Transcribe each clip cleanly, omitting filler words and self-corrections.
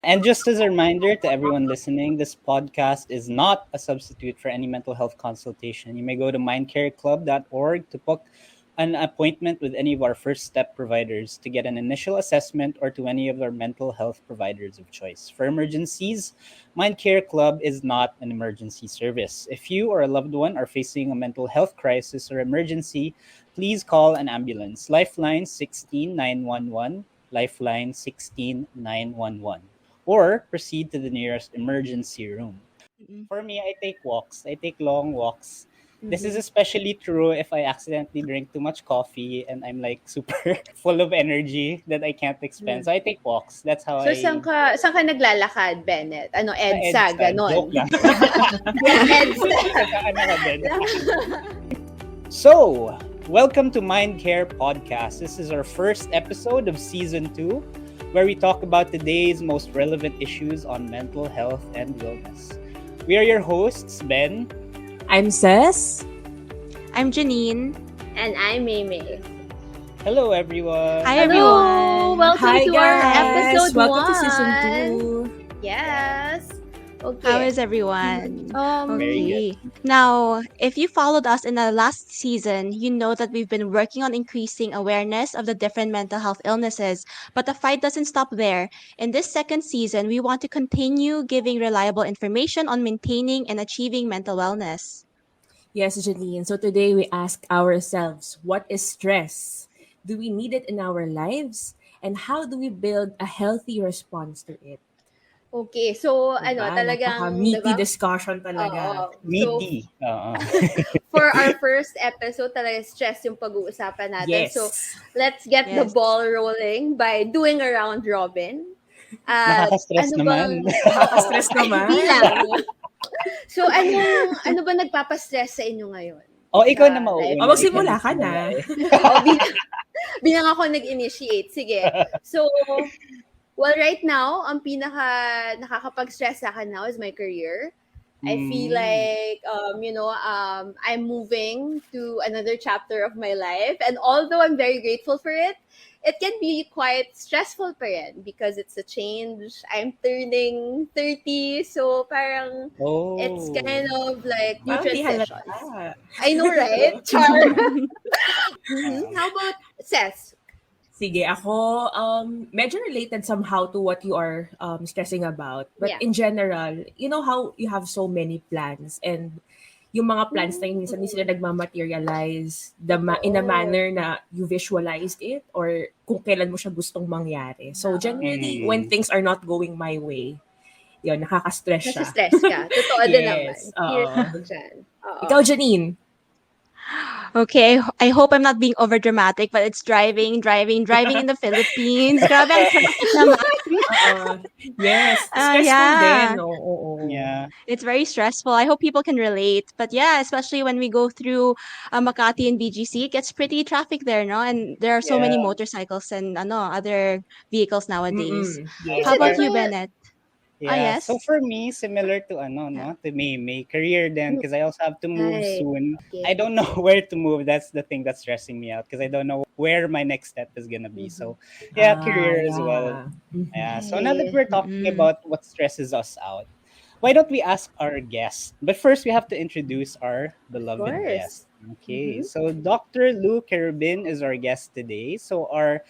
And just as a reminder to everyone listening, this podcast is not a substitute for any mental health consultation. You may go to mindcareclub.org to book an appointment with any of our first step providers to get an initial assessment or to any of our mental health providers of choice. For emergencies, Mindcare Club is not an emergency service. If you or a loved one are facing a mental health crisis or emergency, please call an ambulance. Lifeline 16911, Lifeline 16911, or proceed to the nearest emergency room. Mm-mm. For me, I take walks. I take long walks. This is Mhm. especially true if I accidentally drink too much coffee and I'm like super full of energy that I can't expend. Mm. So I take walks. That's how So, saan ka naglalakad, Bennett? Ano, sa EDSA, EDSA. Joke ganon? lang. EDSA. Ano ka din? So, welcome to Mindcare Podcast. This is our first episode of Season 2, where we talk about today's most relevant issues on mental health and wellness. We are your hosts, Ben. I'm Cess. I'm Janine. And I'm Maymay. Hello, everyone. Hi, Hello! everyone. Welcome Hi to our guys! episode Welcome 1. to season 2. Yes. Okay. How is everyone? Very Okay. Now, if you followed us in the last season, you know that we've been working on increasing awareness of the different mental health illnesses, but the fight doesn't stop there. In this second season, we want to continue giving reliable information on maintaining and achieving mental wellness. Yes, Janine. So today we ask ourselves, what is stress? Do we need it in our lives? And how do we build a healthy response to it? Okay. So, Diba? talagang, Napaka-meaty diba? discussion talaga. Oo. So, Meaty. for our first episode, talaga stress yung pag-uusapan natin. Yes. So, let's get the Yes. ball rolling by doing a round robin. Nakaka-stress naman. Nakaka-stress naman. Hindi lang. So, ano ba nagpapastress sa inyo ngayon? Oh, ikaw na Sa mauuna. life? Magsimula ka na. Bilang ako nag-initiate. Sige. So, well, right now, ang pinaka nakakapag-stress sa akin now is my career. I feel like, I'm moving to another chapter of my life. And although I'm very grateful for it, it can be quite stressful pa rin because it's a change. I'm turning 30, so parang Oh. it's kind of like new Parang di transitions. halata. I know, right? Char. How about Cess? Sige, ako, medyo related somehow to what you are stressing about. But Yeah. in general, you know how you have so many plans and yung mga plans na yun, minsan hindi sila nagmamaterialize in a manner na you visualized it or kung kailan mo siya gustong mangyari. So generally, when things are not going my way, yun, nakaka-stress siya. Nasa-stress ka. Totoo din naman. Yes, Here's oo. ako dyan. Oo. Ikaw, Janine. Okay, I hope I'm not being over dramatic, but it's driving in the Philippines. Grabe ang traffic naman. Yes, Ah, stressful yeah. din. Oo. Yeah. It's very stressful. I hope people can relate. But yeah, especially when we go through Makati and BGC, it gets pretty traffic there, no? And there are so many Yeah. motorcycles and other vehicles nowadays. Yes. How about you, Pero- Bennett? Yeah. yes. So for me, similar to to Maymay, career then, because I also have to move Right. soon. Okay. I don't know where to move. That's the thing that's stressing me out because I don't know where my next step is gonna be. So yeah, career as well. Yeah. So now that we're talking Mm-mm. about what stresses us out, why don't we ask our guest? But first, we have to introduce our beloved course. guest. Okay. So Dr. Lou Querubin is our guest today. So our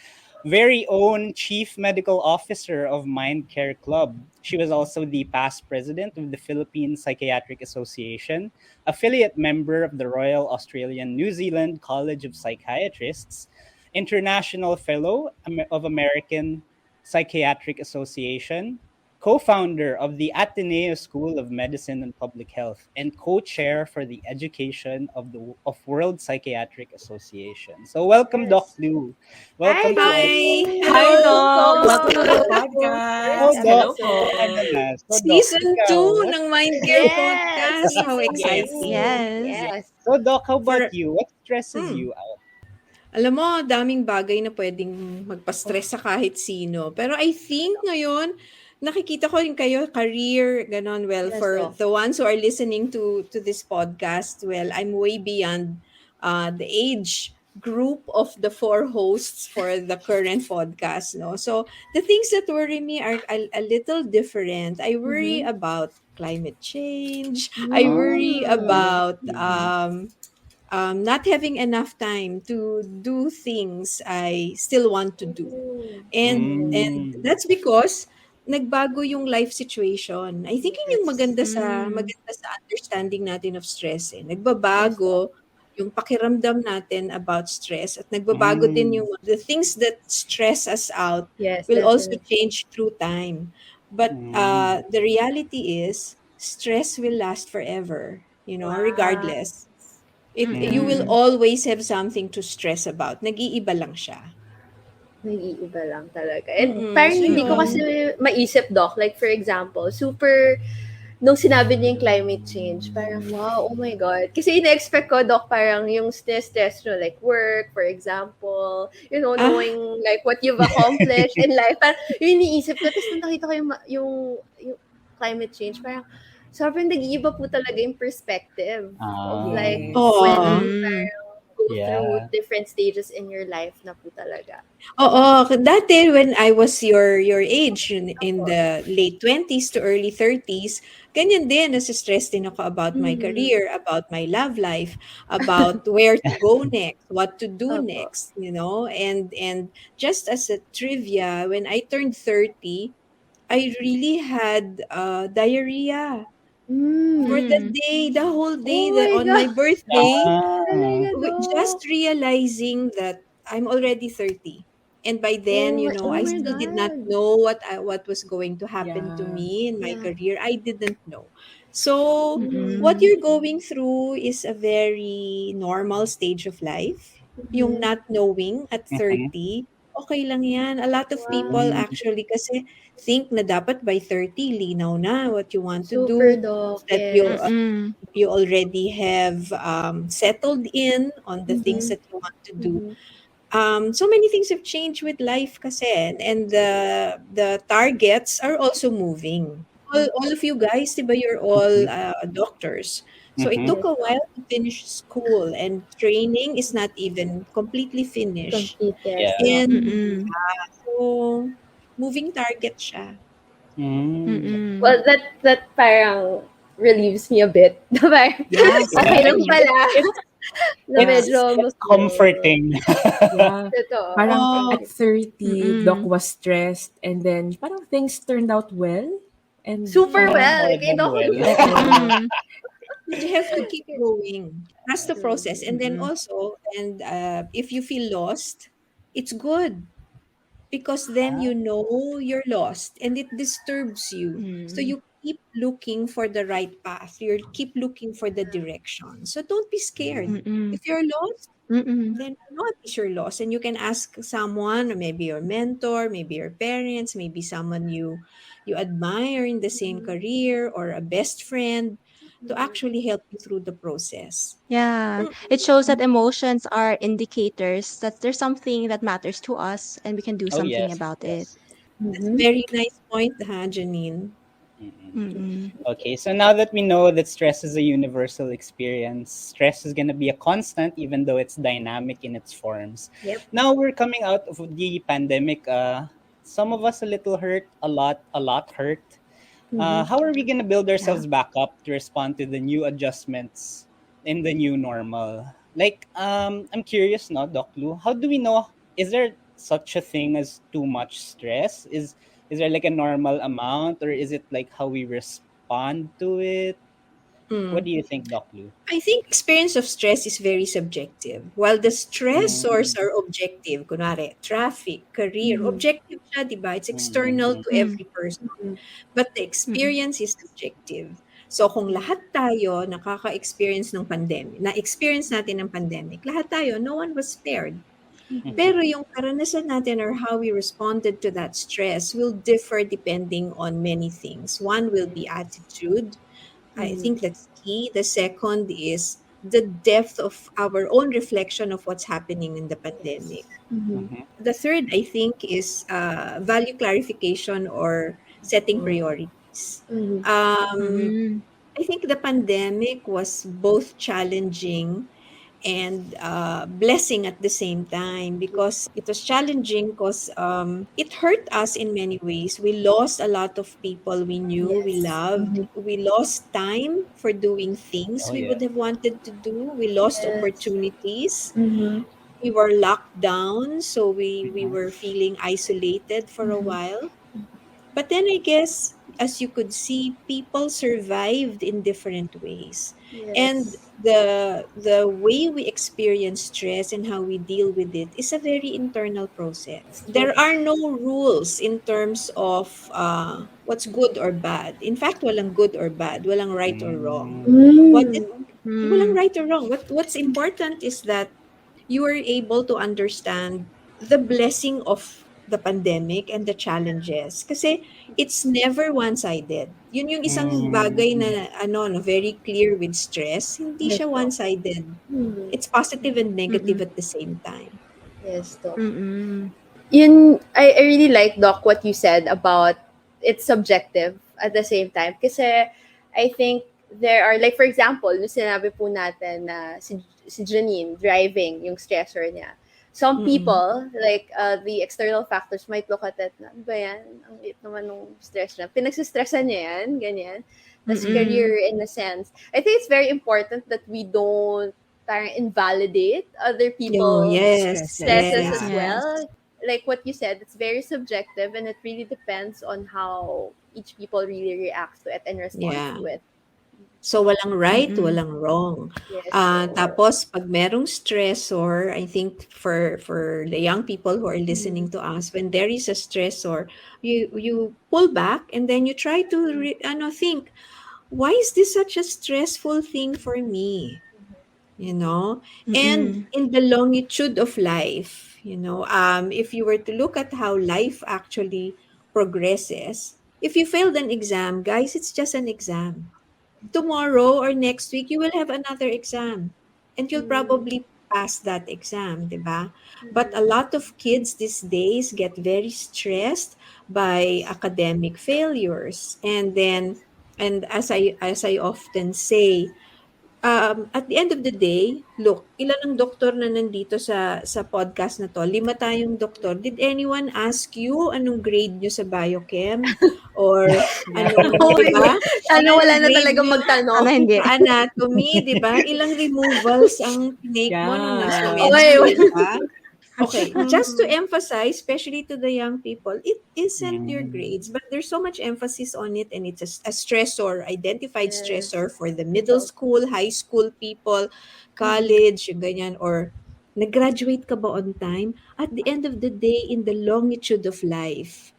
very own Chief Medical Officer of Mindcare Club. She was also the past president of the Philippine Psychiatric Association, affiliate member of the Royal Australian New Zealand College of Psychiatrists, international fellow of American Psychiatric Association, co-founder of the Ateneo School of Medicine and Public Health, and co-chair for the education of World Psychiatric Association. So welcome, Yes. Doc Lou. Welcome to Hi, Doc. Welcome to the Hello. podcast. Hello, Hello Doc. po. So, Doc, Season ikaw, 2 what- ng Mindcare Yes. Podcast. How exciting. Yes. Yes. So, Doc, how about For- you? What stresses you out? Alam mo, daming bagay na pwedeng magpa-stress sa kahit sino. Pero I think ngayon, nakikita ko rin kayo, career, ganon. Well, Yes, for Doc. the ones who are listening to this podcast, well, I'm way beyond the age group of the four hosts for the current podcast, no? So the things that worry me are a little different. I worry Mm-hmm. about climate change. I worry Mm. about not having enough time to do things I still want to do. Oh, And Mm. that's because nagbago yung life situation. I think yun yung yes. Mm. maganda sa understanding natin of stress, eh. Yes, Doc. Nagbabago yung pakiramdam natin about stress at nagbabago din Mm. yung the things that stress us out Yes, will also definitely. change through time. But Mm. the reality is stress will last forever, Wow. regardless. You will Mm. Mm. always have something to stress about. Nag-iiba lang siya. Nag-iiba lang talaga. And parang So hindi ko yun. kasi maisip, Doc. Like, for example, nung sinabi niya yung climate change, parang, wow, oh my God. Kasi ina-expect ko, Doc, parang yung stress nyo, like work, for example, Ah, knowing like what you've accomplished in life. Parang yun iniisip ko. Tapos nung nakita ko yung climate change, parang sobrang nag-iiba po talaga yung perspective of like Ah. Yes. when oo. you Mm. parang go through Yeah. different stages in your life na po talaga. Oo, dati when I was your age in Opo. the late 20s to early 30s, ganyan din, nasa-stress din ako about my Mm. career, about my love life, about where to go next, what to do Opo. next, and just as a trivia, when I turned 30, I really had diarrhea for Mm. the Mm. day, the whole day, Oh my on my God! birthday. Ah. Talaga, Doc. Just realizing that I'm already 30. And by then, Oh I my still did not God. know what was going to happen to Yeah. me in my Yeah. career. I didn't know. So, what Mm. you're going through is a very normal stage of life. Yung Mhm. not knowing at Mhm. 30, okay lang yan. A lot of people Wow. Mm. actually kasi think na dapat by 30, linaw na what you want to Super, do, Doc. that Yes. you already have settled in on the things Mhm. that you want to do. Mhm. So many things have changed with life kasi, and the targets are also moving. All of you guys, diba, you're all Mhm. doctors. So it Mhm. took Yes. a while to finish school, and training is not even completely finished. Completed. Yeah. Yeah. And Mm. so, moving target siya. Mm. Mm. Well, that parang relieves me a bit. Parang, Yeah, okay lang same. pala. It's Na it's Yeah. medyo it's mas comforting. Yeah. totoo. Parang Oh, Thank at you. 30, Doc Mm. was stressed and then parang things turned out well. And Super parang, well. More Kay than Doc. well. oo. Mm. you have to keep going. That's the True. process. And then Mm. also, and if you feel lost, it's good because then Ah. you know you're lost and it disturbs you. So Mm. you keep looking for the right path. You keep looking for the direction. So don't be scared. Mm. If you're lost, Mm. then know at least you're lost, and you can ask someone, or maybe your mentor, maybe your parents, maybe someone you admire in the same Mhm. career, or a best friend, to Mhm. actually help you through the process. Yeah, Mm, it shows that emotions are indicators that there's something that matters to us and we can do Oh something yes, about it. yes. that's a Mhm. very nice point, Janine. Mm-mm. Mm. Okay, so now that we know that stress is a universal experience, stress is going to be a constant even though it's dynamic in its forms. Yep. Now we're coming out of the pandemic. Some of us a little hurt, a lot hurt. Mhm. How are we going to build Yeah. ourselves back up to respond to the new adjustments in the new normal? Like, I'm curious now, Doc Lu, how do we know? Is there such a thing as too much stress? Is there like a normal amount, or is it like how we respond to it? What Mm. do you think, Doc Lu? I think experience of stress is very subjective. While the stressors Mm, are objective, kunwari, traffic, career, Mhm. objective siya, diba? It's mm, external mm, to Mm. every person. Mhm. But the Mm. experience is subjective. So kung lahat tayo nakaka-experience ng pandemic, na-experience natin ng pandemic, lahat tayo, no one was spared. Mhm. mhm, Pero yung karanasan natin, or how we responded to that stress, will differ depending on many things. One will be attitude. I Mhm. think that's key. The second is the depth of our own reflection of what's happening in the Yes. pandemic. Mhm. mhm, The third, I think, is value clarification or setting priorities. Mhm. Um, Mm. I think the pandemic was both challenging and blessing at the same time, because it was challenging, because it hurt us in many ways. We lost a lot of people we knew, we Yes. loved. We lost time for doing things Oh we yeah. would have wanted to do. We lost Yes. opportunities. Mm-hmm. We were locked down, so we Mhm. were feeling isolated for a while. But then I guess, as you could see, people survived in different ways. And Yes. the way we experience stress and how we deal with it is a very internal process. It's true. There are no rules in terms of what's good or bad. In fact, walang good or bad, walang right or wrong. Mm. What is Mm. walang Mm. right or wrong. What's important is that you are able to understand the blessing of the pandemic and the challenges. Kasi it's never one-sided. Yun yung isang bagay Mm. na ano, no, very clear with stress. Hindi Yes, siya Doc. one-sided. Mm. It's positive and negative Mm-mm. at the same time. Yes, Doc. Mm-mm. I really like, Doc, what you said about it's subjective at the same time. Kasi I think there are, like, for example, yung sinabi po natin na si Janine driving, yung stressor niya. Some Mm-mm. people, like, the external factors might look at it na, ano ba yan? Ang liit naman nung stress na. Pinagsistressan niya yan, ganyan. That's Mm-mm. career in a sense. I think it's very important that we don't parang invalidate other Oh, people's yes. stresses Yes. as Yes. well. Like what you said, it's very subjective and it really depends on how each people really reacts to it and responds Yeah. to it. So, walang right, Mm-mm. walang wrong. Yes. Tapos, pag merong stressor, I think for the young people who are listening to us, when there is a stressor, you pull back and then you try to think, why is this such a stressful thing for me? You know? And Mm-mm. in the longitude of life, if you were to look at how life actually progresses, if you failed an exam, guys, it's just an exam. Tomorrow or next week, you will have another exam. And you'll probably pass that exam, di ba? But a lot of kids these days get very stressed by academic failures. And as I often say, at the end of the day, look, ilan ang doktor na nandito sa podcast na 'to? 5 tayong doktor. Did anyone ask you anong grade niyo sa biochem or Yeah. anong, Oh 'di my ba? God. Sana Anong wala na grade talaga niyo magtanong. Sana hindi. sa anatomy, 'di ba? Ilang removals ang tinake mo nung nasa Yeah. med Okay. school ka? Okay, just to Mhm. emphasize, especially to the young people, it isn't your Mm. grades, but there's so much emphasis on it, and it's a stressor, identified stressor Yes. for the middle school, high school people, college, yung ganyan, or nag-graduate ka ba on time? At the end of the day, in the longitude of life,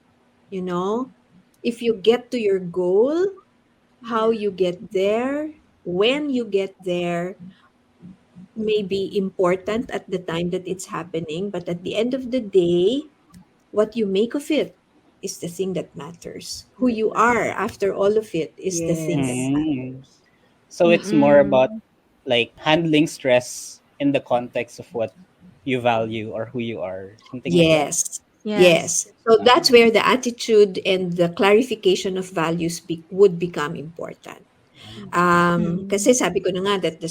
if you get to your goal, how you get there, when you get there, may be important at the time that it's happening, but at the end of the day, what you make of it is the thing that matters. Who you are after all of it is the thing that Yes. Mm. matters. So it's more about Mm-mm. like handling stress in the context of what you value or who you are, something like that. Yes. Yes. Yes. So that's where the attitude and the clarification of values would become important. Kasi Mm-mm. sabi ko na nga that the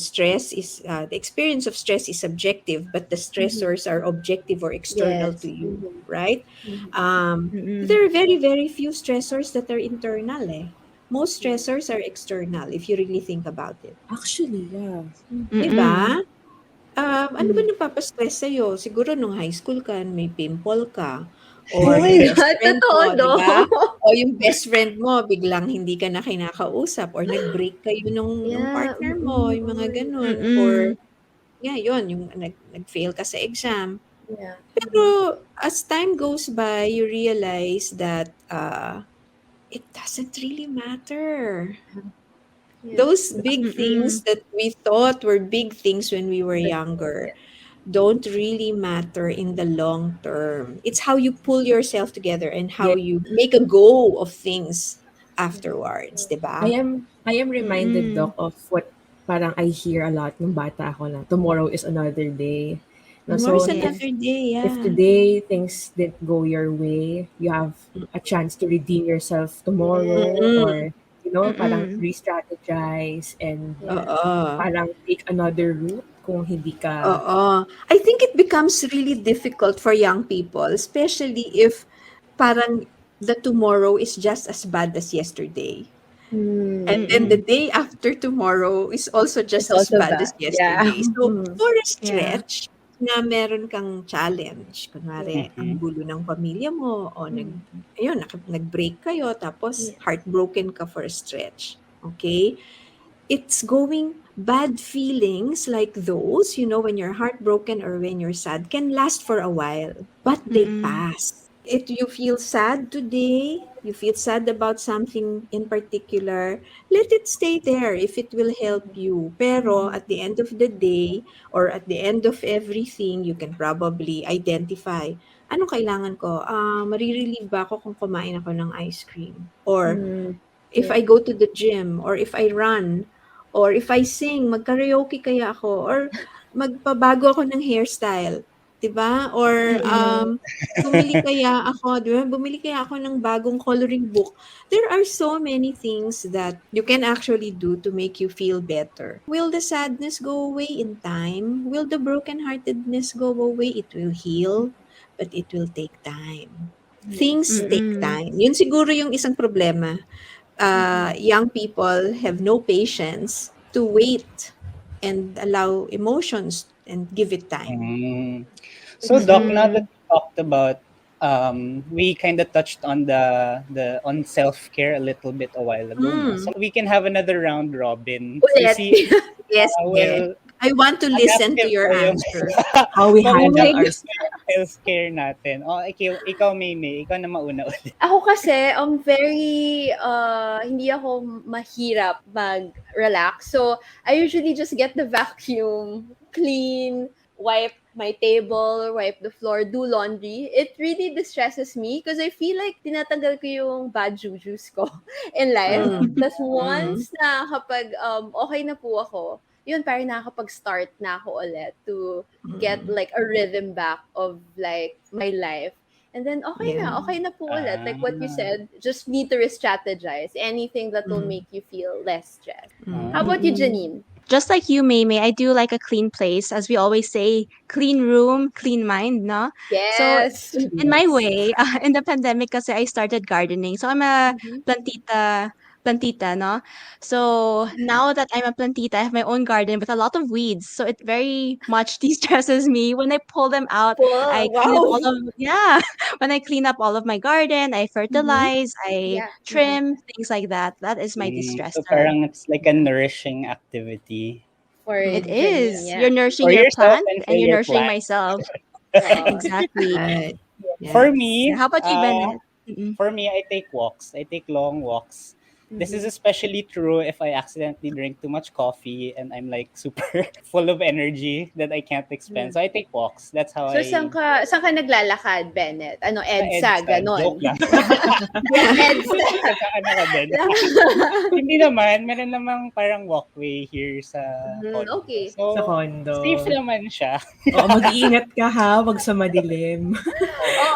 experience of stress is subjective, but the stressors are objective or external to Yes. you, right? Mm-mm. There are very, very few stressors that are internal. Most stressors are external if you really think about it. Actually, yeah. Diba? Mm-mm. Ano ba nagpapastress sa'yo? Siguro nung high school ka, may pimple ka. Oh Or my yung best God, friend totoo, mo, di ba? no? O yung best friend mo, biglang hindi ka na kinakausap. Or nag-break kayo nung Yeah. partner mo, yung mga ganun. Or, Mm-mm. yun, yung nag-fail ka sa exam. Yeah. Pero as time goes by, you realize that it doesn't really matter. Yeah. Those big things Mm-mm. that we thought were big things when we were younger don't really matter in the long term. It's how you pull yourself together and how Yeah. you make a go of things afterwards, I diba? am reminded, Mm-mm. Doc, of what parang I hear a lot nung bata ako na tomorrow is another day. No, Tomorrow's so Yes. another day, if yeah. today things didn't go your way, you have a chance to redeem yourself tomorrow, Mm-mm. or parang Mm-mm. re-strategize and Yeah. Oo. parang take another route kung hindi ka... Oo. I think it becomes really difficult for young people, especially if parang the tomorrow is just as bad as yesterday. And then the day after tomorrow is also just It's as also bad bad. as yesterday. Yeah. So, for a Yeah. stretch, na meron kang challenge, kunwari, ang gulo ng pamilya mo, o nag-break kayo, tapos heartbroken ka for a stretch. Okay? It's going, bad feelings like those, when you're heartbroken or when you're sad, can last for a while, but they pass. You feel sad today, you feel sad about something in particular, let it stay there if it will help you. Pero at the end of the day, or at the end of everything, you can probably identify, anong kailangan ko? Marirelieve ba ako kung kumain ako ng ice cream? Or if I go to the gym, or if I run, or if I sing, magkaraoke kaya ako, or magpabago ako ng hairstyle. Diba? Or bumili kaya ako, diba? Bumili kaya ako ng bagong coloring book. There are so many things that you can actually do to make you feel better. Will the sadness go away in time? Will the brokenheartedness go away? It will heal, but it will take time. Things take time. Yun siguro yung isang problema. Young people have no patience to wait and allow emotions and give it time. So, Doc, now that we talked about, we kind of touched on on self-care a little bit a while ago. So we can have another round robin to Ulit. see. Yes, I want to listen to your answer. How we handle our... Self-care natin. Ikaw, Maymay, ikaw na mauna ulit. Ako kasi, very, hindi ako mahirap mag-relax. So, I usually just get the vacuum, clean, wipe my table, wipe the floor, do laundry. It really distresses me because I feel like tinatanggal ko yung bad jujus ko in life. Tapos once na kapag okay na po ako, yun, parang nakakapag-start na ako ulit to get like a rhythm back of like my life. And then okay na po ulit. Like what you said, just need to re-strategize. Anything that will make you feel less stressed. How about you, Janine? Just like you, Maymay, I do like a clean place. As we always say, clean room, clean mind, no? Yes. So, in my way, in the pandemic kasi I started gardening. So, I'm a plantita, no? So, now that I'm a plantita, I have my own garden with a lot of weeds. So, it very much de-stresses me. When I pull them out, I clean up all of, when I clean up all of my garden, I fertilize, I trim, things like that. That is my So de-stressor. parang it's like a nourishing activity. For It Janine, is. yeah. You're nourishing For your yourself plant and for and you're your nourishing plant. myself. Exactly. Right. For me, How about you, Bennett? Mm-mm. for me, I take walks. I take long walks. This is especially true if I accidentally drink too much coffee and I'm like super full of energy that I can't expend. So I take walks. That's how So, I... saan ka naglalakad, Bennett? Ano, EDSA, ganon? Joke lang. EDSA. Ano ka din? Hindi naman. Meron namang parang walkway here sa condo. Okay. So, Sa condo. safe naman siya. Oo, mag-iingat ka ha, wag sa madilim.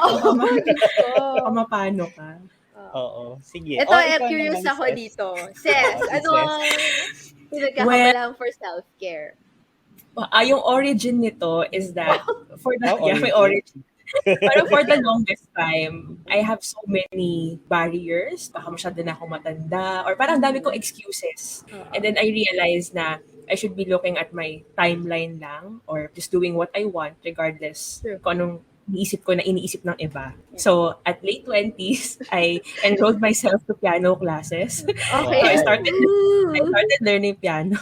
Oo. Baka mapano ka. Oo. Sige. Ito, Ikaw curious naman, ako Cess. dito. Cess, ano ang pinagkakabalaan for self-care? Yung origin nito is that for the may origin. origin. Pero for the longest time, I have so many barriers. Baka masyado na ako matanda or parang dami kong excuses. And then I realized na I should be looking at my timeline lang or just doing what I want regardless kung anong iniisip ko na iniisip ng iba. So, at late 20s, I enrolled myself to piano classes. Okay. So, I started learning piano.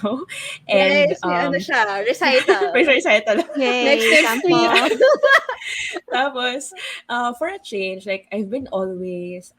And, Yes, ano siya, recital. recital. Yay, Next week. sample. Tapos, for a change, like, I've been always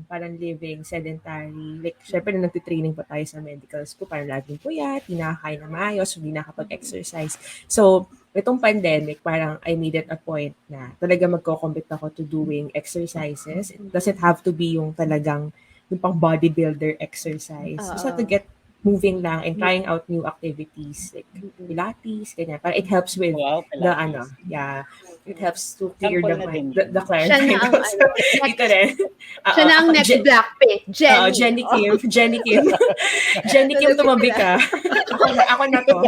parang living sedentary. Like, syempre, nung nagtitraining pa tayo sa medical school, parang laging puyat, hindi nakakain na maayos, hindi nakapag-exercise. So, itong pandemic, parang I made it a point na talaga magko-commit ako to doing exercises. It doesn't have to be yung talagang yung pang bodybuilder exercise. Just have to get moving lang and trying out new activities like Pilates, ganyan. Parang it helps with it helps to clear Sample the na mind, din. the clarity. Siya na ang Ito rin. Siya na ang next Blackpink. Jenny Kim. Jenny Kim, tumabi ka. Ako na to.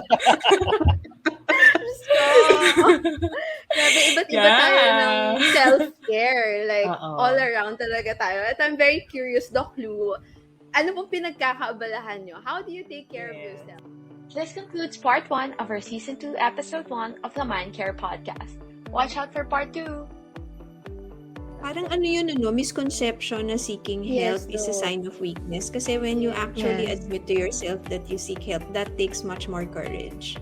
Grabe, iba't iba tayo ng Yeah. self-care. Like, Oo. all around talaga tayo. At I'm very curious, Doc Lou, ano pong pinagkakaabalahan nyo? How do you take care of yourself? This concludes part 1 of our season 2, episode 1 of the Mindcare Podcast. Watch out for part 2. Parang ano yun, misconception na seeking help Yes, is a no. sign of weakness. Kasi when you actually Yes. admit to yourself that you seek help, that takes much more courage.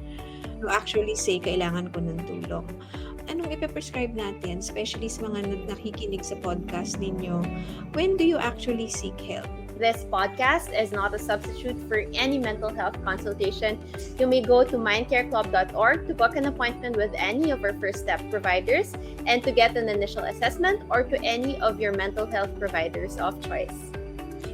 To actually say, kailangan ko ng tulong. Anong ipe-prescribe natin, especially sa mga nakikinig sa podcast ninyo? When do you actually seek help? This podcast is not a substitute for any mental health consultation. You may go to mindcareclub.org to book an appointment with any of our first step providers and to get an initial assessment, or to any of your mental health providers of choice.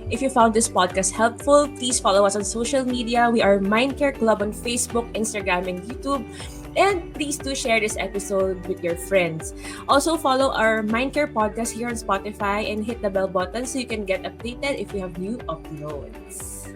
If you found this podcast helpful, please follow us on social media. We are Mindcare Club on Facebook, Instagram, and YouTube. And please do share this episode with your friends. Also, follow our Mindcare Podcast here on Spotify and hit the bell button so you can get updated if we have new uploads.